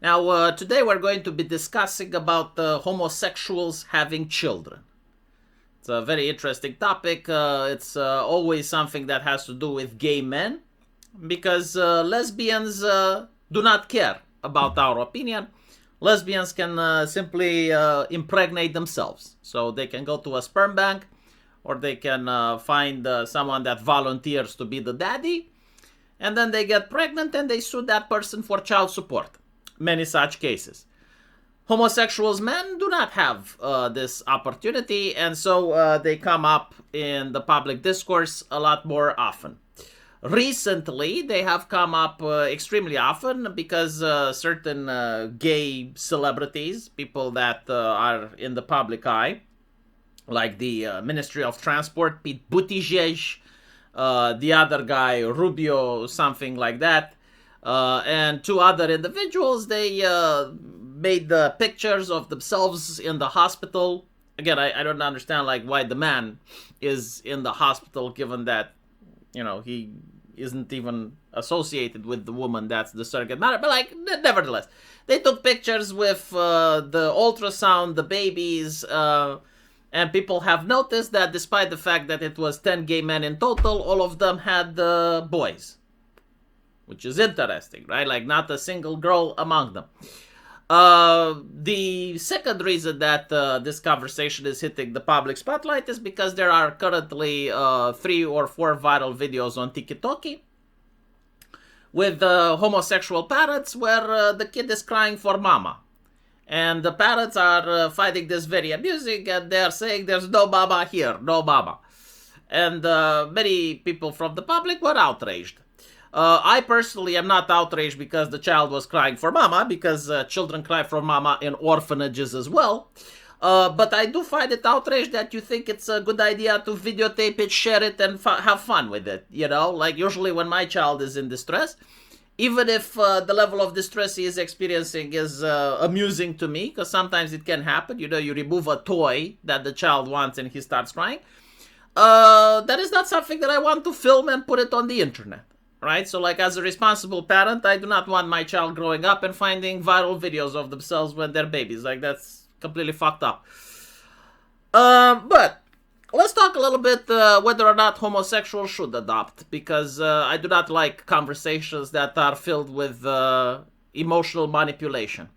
Now, today we're going to be discussing about homosexuals having children. It's a very interesting topic. It's always something that has to do with gay men, because lesbians do not care about our opinion. Lesbians can simply impregnate themselves. So they can go to a sperm bank, or they can find someone that volunteers to be the daddy, and then they get pregnant and they sue that person for child support. Many such cases. Homosexuals men do not have this opportunity, and so they come up in the public discourse a lot more often. Recently, they have come up extremely often because certain gay celebrities, people that are in the public eye, like the Ministry of Transport, Pete Buttigieg, the other guy, Rubio, something like that, and two other individuals, they made the pictures of themselves in the hospital. Again, I don't understand like why the man is in the hospital, given that, you know, he isn't even associated with the woman that's the surrogate mother. But like, nevertheless, they took pictures with the ultrasound, the babies, and people have noticed that despite the fact that it was 10 gay men in total, all of them had boys. Which is interesting, right? Like, not a single girl among them. The second reason that this conversation is hitting the public spotlight is because there are currently 3 or 4 viral videos on TikTok with homosexual parents where the kid is crying for mama. And the parents are finding this very amusing, and they're saying there's no mama here, no mama. And many people from the public were outraged. I personally am not outraged because the child was crying for mama, because children cry for mama in orphanages as well. But I do find it outraged that you think it's a good idea to videotape it, share it, and have fun with it. You know, like usually when my child is in distress, even if the level of distress he is experiencing is amusing to me, because sometimes it can happen. You know, you remove a toy that the child wants and he starts crying. That is not something that I want to film and put it on the internet. Right? So, like, as a responsible parent, I do not want my child growing up and finding viral videos of themselves when they're babies. Like, that's completely fucked up. But let's talk a little bit whether or not homosexuals should adopt, because I do not like conversations that are filled with emotional manipulation.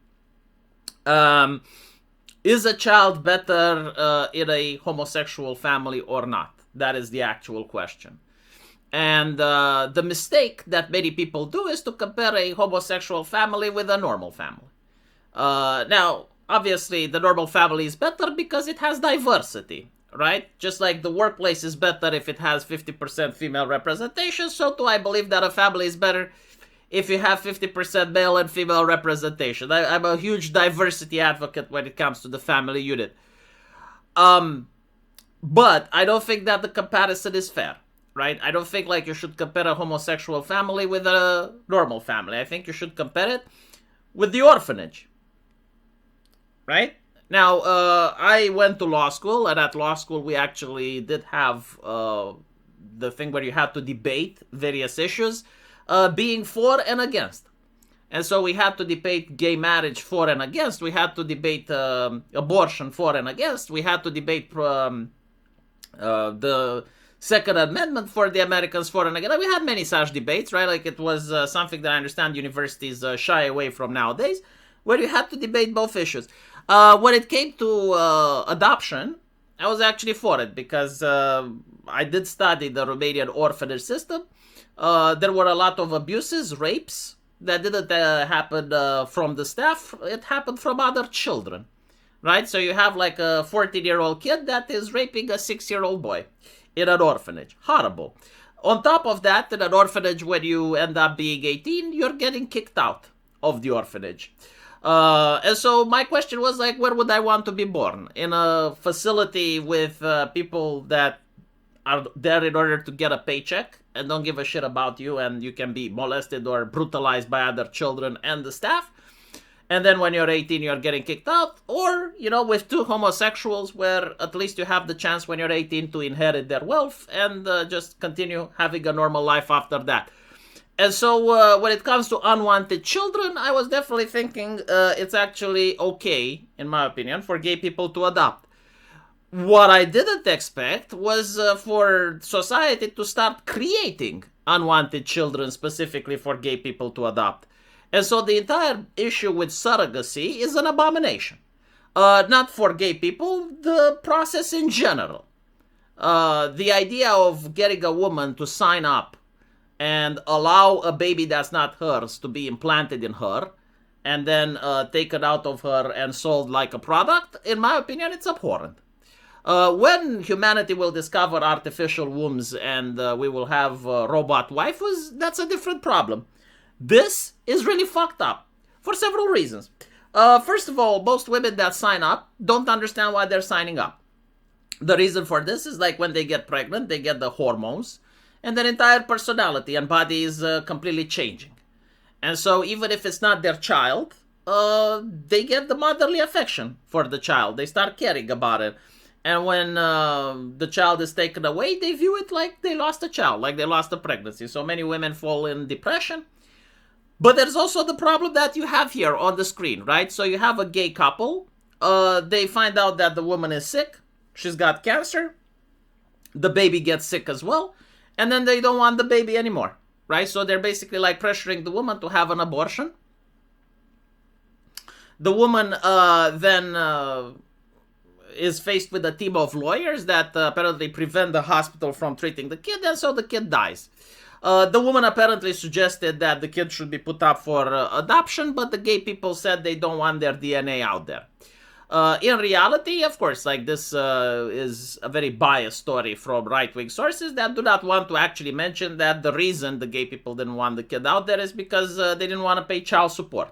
Is a child better in a homosexual family or not? That is the actual question. And the mistake that many people do is to compare a homosexual family with a normal family. Now, obviously, the normal family is better because it has diversity, right? Just like the workplace is better if it has 50% female representation, so too I believe that a family is better if you have 50% male and female representation. I'm a huge diversity advocate when it comes to the family unit. But I don't think that the comparison is fair. Right? I don't think like you should compare a homosexual family with a normal family. I think you should compare it with the orphanage. Right? Now, I went to law school, and at law school we actually did have the thing where you had to debate various issues, being for and against. And so we had to debate gay marriage for and against. We had to debate abortion for and against. We had to debate the Second Amendment for the Americans for and against. We had many such debates, right? Like, it was something that I understand universities shy away from nowadays, where you had to debate both issues. When it came to adoption, I was actually for it, because I did study the Romanian orphanage system. There were a lot of abuses, rapes, that didn't happen from the staff. It happened from other children, right? So you have like a 14-year-old kid that is raping a 6-year-old boy in an orphanage. Horrible. On top of that, in an orphanage, when you end up being 18, you're getting kicked out of the orphanage. And so my question was, like, where would I want to be born? In a facility with people that are there in order to get a paycheck and don't give a shit about you, and you can be molested or brutalized by other children and the staff? And then when you're 18, you're getting kicked out. Or, you know, with two homosexuals where at least you have the chance when you're 18 to inherit their wealth and just continue having a normal life after that. And so when it comes to unwanted children, I was definitely thinking it's actually okay, in my opinion, for gay people to adopt. What I didn't expect was for society to start creating unwanted children specifically for gay people to adopt. And so the entire issue with surrogacy is an abomination. Not for gay people, the process in general. The idea of getting a woman to sign up and allow a baby that's not hers to be implanted in her and then taken out of her and sold like a product, in my opinion, it's abhorrent. When humanity will discover artificial wombs and we will have robot waifus, that's a different problem. This is really fucked up for several reasons. First of all, most women that sign up don't understand why they're signing up. The reason for this is like when they get pregnant, they get the hormones, and their entire personality and body is completely changing. And so even if it's not their child, they get the motherly affection for the child. They start caring about it. And when the child is taken away, they view it like they lost a child, like they lost a pregnancy. So many women fall in depression. But there's also the problem that you have here on the screen, right? So you have a gay couple. They find out that the woman is sick. She's got cancer. The baby gets sick as well. And then they don't want the baby anymore, right? So they're basically like pressuring the woman to have an abortion. The woman then is faced with a team of lawyers that apparently prevent the hospital from treating the kid, and so the kid dies. The woman apparently suggested that the kid should be put up for adoption, but the gay people said they don't want their DNA out there. In reality, of course, like this is a very biased story from right-wing sources that do not want to actually mention that the reason the gay people didn't want the kid out there is because they didn't want to pay child support,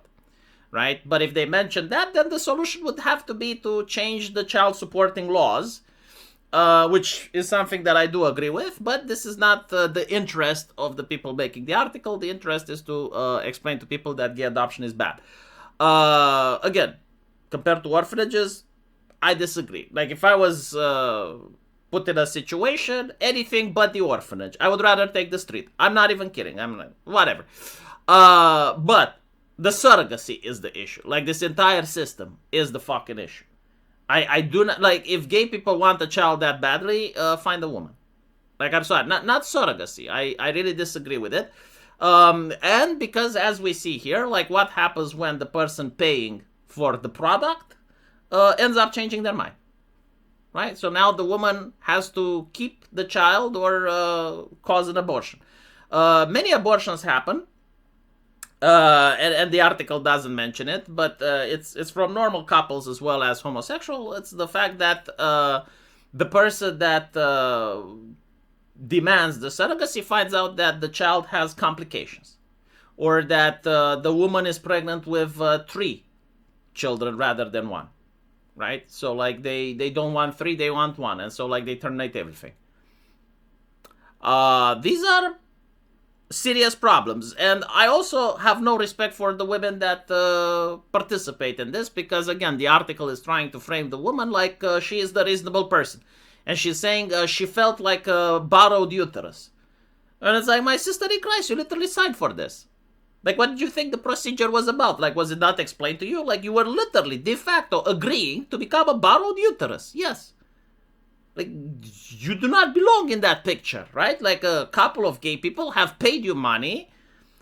right? But if they mention that, then the solution would have to be to change the child supporting laws, which is something that I do agree with, but this is not the interest of the people making the article. The interest is to explain to people that gay adoption is bad. Again, compared to orphanages, I disagree. Like, if I was put in a situation, anything but the orphanage, I would rather take the street. I'm not even kidding. I'm like, whatever. But the surrogacy is the issue. Like, this entire system is the fucking issue. I do not, like, if gay people want a child that badly, find a woman. Like, I'm sorry, not surrogacy. I really disagree with it. And because, as we see here, like, what happens when the person paying for the product ends up changing their mind, right? So now the woman has to keep the child or cause an abortion. Many abortions happen, and the article doesn't mention it, but it's from normal couples as well as homosexual. It's the fact that the person that demands the surrogacy finds out that the child has complications, or that the woman is pregnant with 3 children rather than 1, right? So like they don't want 3, they want 1, and so like they terminate everything. These are serious problems, and I also have no respect for the women that participate in this, because again, the article is trying to frame the woman like she is the reasonable person, and she's saying she felt like a borrowed uterus, and it's like, my sister in Christ, you literally signed for this. Like, what did you think the procedure was about? Like, was it not explained to you? Like, you were literally, de facto, agreeing to become a borrowed uterus. Yes. Like, you do not belong in that picture, right? Like, a couple of gay people have paid you money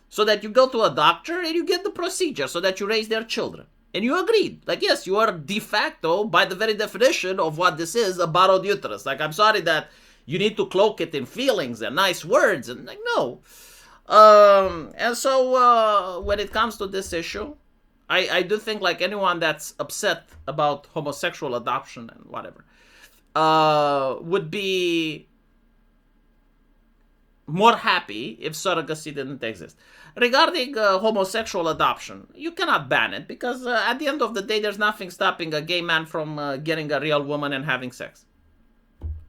so that you go to a doctor and you get the procedure so that you raise their children. And you agreed. Like, yes, you are de facto, by the very definition of what this is, a borrowed uterus. Like, I'm sorry that you need to cloak it in feelings and nice words. And, like, no. And so when it comes to this issue, I do think like anyone that's upset about homosexual adoption and whatever would be more happy if surrogacy didn't exist. Regarding homosexual adoption, you cannot ban it because at the end of the day, there's nothing stopping a gay man from getting a real woman and having sex,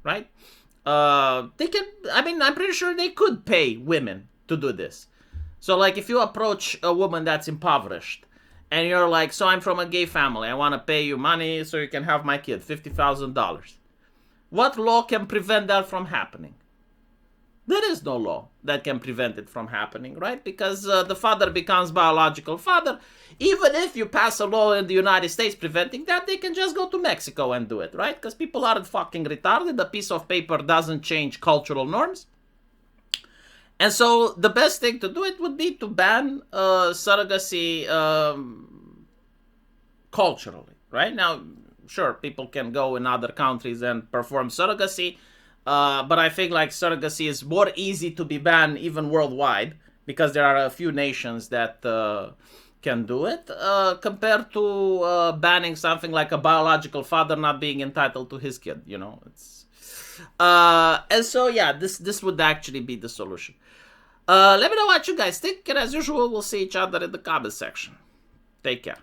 right? They can, I mean, I'm pretty sure they could pay women to do this. So like if you approach a woman that's impoverished and you're like, so I'm from a gay family, I want to pay you money so you can have my kid, $50,000. What law can prevent that from happening? There is no law that can prevent it from happening, right? Because the father becomes biological father. Even if you pass a law in the United States preventing that, they can just go to Mexico and do it, right? Because people aren't fucking retarded. A piece of paper doesn't change cultural norms. And so the best thing to do it would be to ban surrogacy culturally, right? Now, sure, people can go in other countries and perform surrogacy, but I think like surrogacy is more easy to be banned even worldwide because there are a few nations that can do it compared to banning something like a biological father not being entitled to his kid. You know, it's and so yeah, this would actually be the solution. Let me know what you guys think, and as usual, we'll see each other in the comment section. Take care.